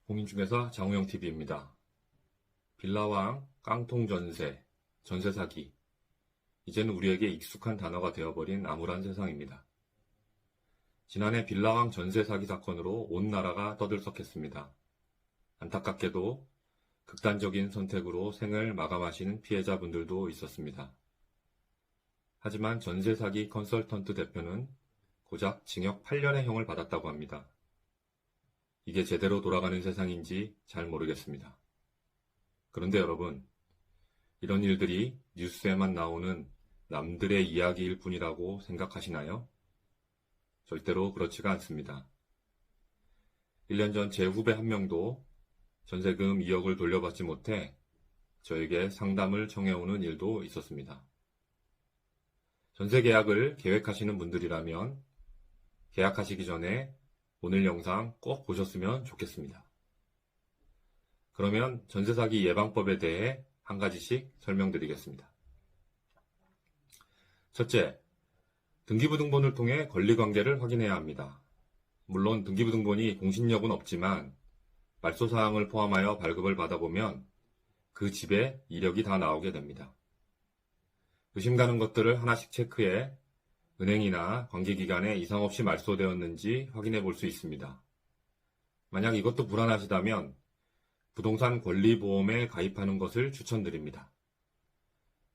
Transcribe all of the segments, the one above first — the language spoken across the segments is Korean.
공인중개사 장우영TV입니다. 빌라왕, 깡통전세, 전세 사기. 이제는 우리에게 익숙한 단어가 되어버린 암울한 세상입니다. 지난해 빌라왕 전세 사기 사건으로 온 나라가 떠들썩했습니다. 안타깝게도 극단적인 선택으로 생을 마감하시는 피해자분들도 있었습니다. 하지만 전세 사기 컨설턴트 대표는 고작 징역 8년의 형을 받았다고 합니다. 이게 제대로 돌아가는 세상인지 잘 모르겠습니다. 그런데 여러분, 이런 일들이 뉴스에만 나오는 남들의 이야기일 뿐이라고 생각하시나요? 절대로 그렇지가 않습니다. 1년 전 제 후배 한 명도 전세금 2억을 돌려받지 못해 저에게 상담을 청해오는 일도 있었습니다. 전세 계약을 계획하시는 분들이라면 계약하시기 전에 오늘 영상 꼭 보셨으면 좋겠습니다. 그러면 전세 사기 예방법에 대해 한 가지씩 설명드리겠습니다. 첫째, 등기부등본을 통해 권리관계를 확인해야 합니다. 물론 등기부등본이 공신력은 없지만 말소사항을 포함하여 발급을 받아보면 그 집의 이력이 다 나오게 됩니다. 의심 가는 것들을 하나씩 체크해 은행이나 관계기관에 이상 없이 말소되었는지 확인해 볼 수 있습니다. 만약 이것도 불안하시다면 부동산 권리보험에 가입하는 것을 추천드립니다.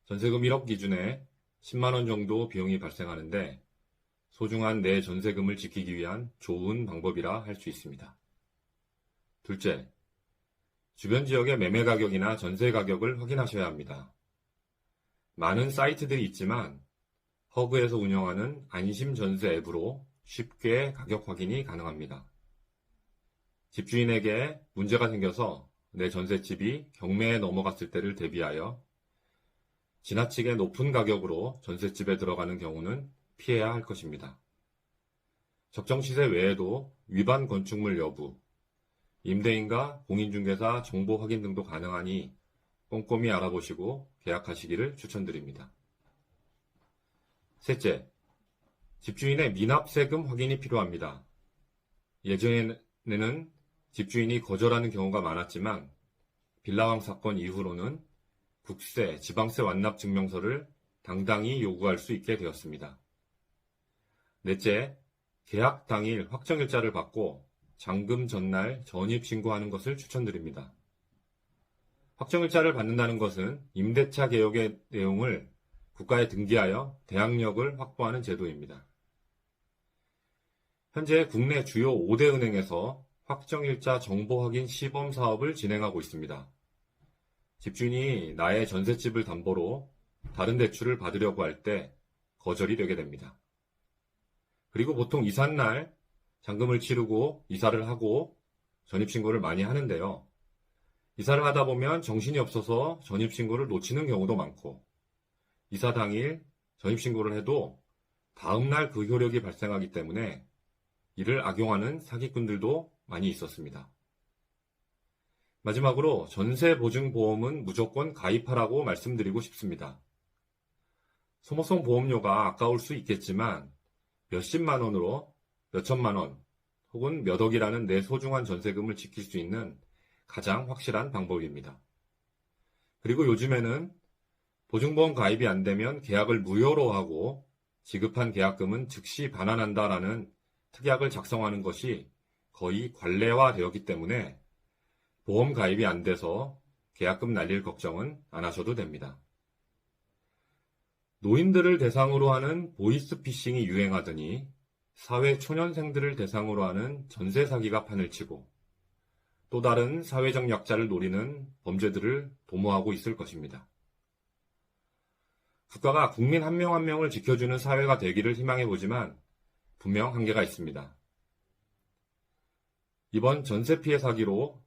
전세금 1억 기준에 10만원 정도 비용이 발생하는데 소중한 내 전세금을 지키기 위한 좋은 방법이라 할 수 있습니다. 둘째, 주변 지역의 매매 가격이나 전세 가격을 확인하셔야 합니다. 많은 사이트들이 있지만 허그에서 운영하는 안심전세 앱으로 쉽게 가격 확인이 가능합니다. 집주인에게 문제가 생겨서 내 전셋집이 경매에 넘어갔을 때를 대비하여 지나치게 높은 가격으로 전셋집에 들어가는 경우는 피해야 할 것입니다. 적정 시세 외에도 위반 건축물 여부, 임대인과 공인중개사 정보 확인 등도 가능하니 꼼꼼히 알아보시고 계약하시기를 추천드립니다. 셋째, 집주인의 미납세금 확인이 필요합니다. 예전에는 집주인이 거절하는 경우가 많았지만 빌라왕 사건 이후로는 국세, 지방세 완납 증명서를 당당히 요구할 수 있게 되었습니다. 넷째, 계약 당일 확정일자를 받고 잔금 전날 전입신고하는 것을 추천드립니다. 확정일자를 받는다는 것은 임대차 개혁의 내용을 국가에 등기하여 대항력을 확보하는 제도입니다. 현재 국내 주요 5대 은행에서 확정일자 정보 확인 시범 사업을 진행하고 있습니다. 집주인이 나의 전셋집을 담보로 다른 대출을 받으려고 할 때 거절이 되게 됩니다. 그리고 보통 이삿날 잔금을 치르고 이사를 하고 전입신고를 많이 하는데요. 이사를 하다 보면 정신이 없어서 전입신고를 놓치는 경우도 많고 이사 당일 전입신고를 해도 다음날 그 효력이 발생하기 때문에 이를 악용하는 사기꾼들도 많이 있었습니다. 마지막으로 전세보증보험은 무조건 가입하라고 말씀드리고 싶습니다. 소모성 보험료가 아까울 수 있겠지만 몇십만 원으로 몇천만 원 혹은 몇 억이라는 내 소중한 전세금을 지킬 수 있는 가장 확실한 방법입니다. 그리고 요즘에는 보증보험 가입이 안 되면 계약을 무효로 하고 지급한 계약금은 즉시 반환한다라는 특약을 작성하는 것이 거의 관례화되었기 때문에 보험 가입이 안 돼서 계약금 날릴 걱정은 안 하셔도 됩니다. 노인들을 대상으로 하는 보이스피싱이 유행하더니 사회 초년생들을 대상으로 하는 전세 사기가 판을 치고 또 다른 사회적 약자를 노리는 범죄들을 도모하고 있을 것입니다. 국가가 국민 한 명 한 명을 지켜주는 사회가 되기를 희망해보지만 분명 한계가 있습니다. 이번 전세 피해 사기로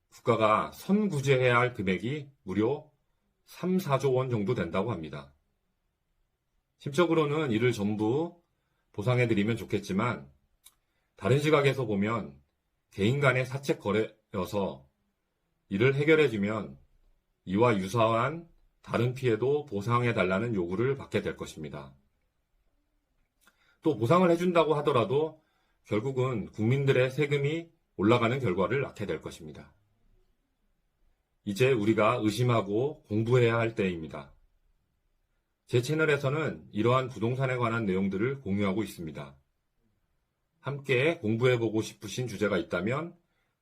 국가가 선구제해야 할 금액이 무려 3, 4조 원 정도 된다고 합니다. 심적으로는 이를 전부 보상해드리면 좋겠지만 다른 시각에서 보면 개인 간의 사채 거래여서 이를 해결해주면 이와 유사한 다른 피해도 보상해달라는 요구를 받게 될 것입니다. 또 보상을 해준다고 하더라도 결국은 국민들의 세금이 올라가는 결과를 낳게 될 것입니다. 이제 우리가 의심하고 공부해야 할 때입니다. 제 채널에서는 이러한 부동산에 관한 내용들을 공유하고 있습니다. 함께 공부해보고 싶으신 주제가 있다면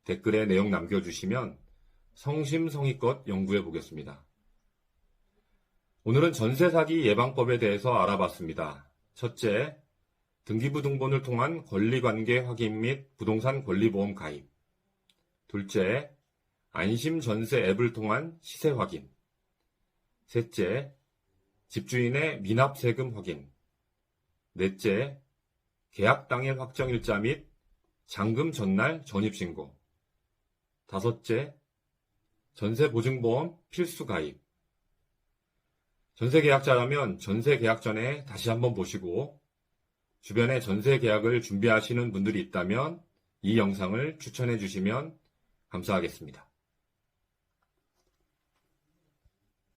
댓글에 내용 남겨주시면 성심성의껏 연구해보겠습니다. 오늘은 전세사기 예방법에 대해서 알아봤습니다. 첫째, 등기부등본을 통한 권리관계 확인 및 부동산 권리보험 가입. 둘째, 안심전세 앱을 통한 시세 확인. 셋째, 집주인의 미납세금 확인. 넷째, 계약 당일 확정일자 및 잔금 전날 전입신고. 다섯째, 전세보증보험 필수 가입. 전세계약자라면 전세계약 전에 다시 한번 보시고 주변에 전세계약을 준비하시는 분들이 있다면 이 영상을 추천해 주시면 감사하겠습니다.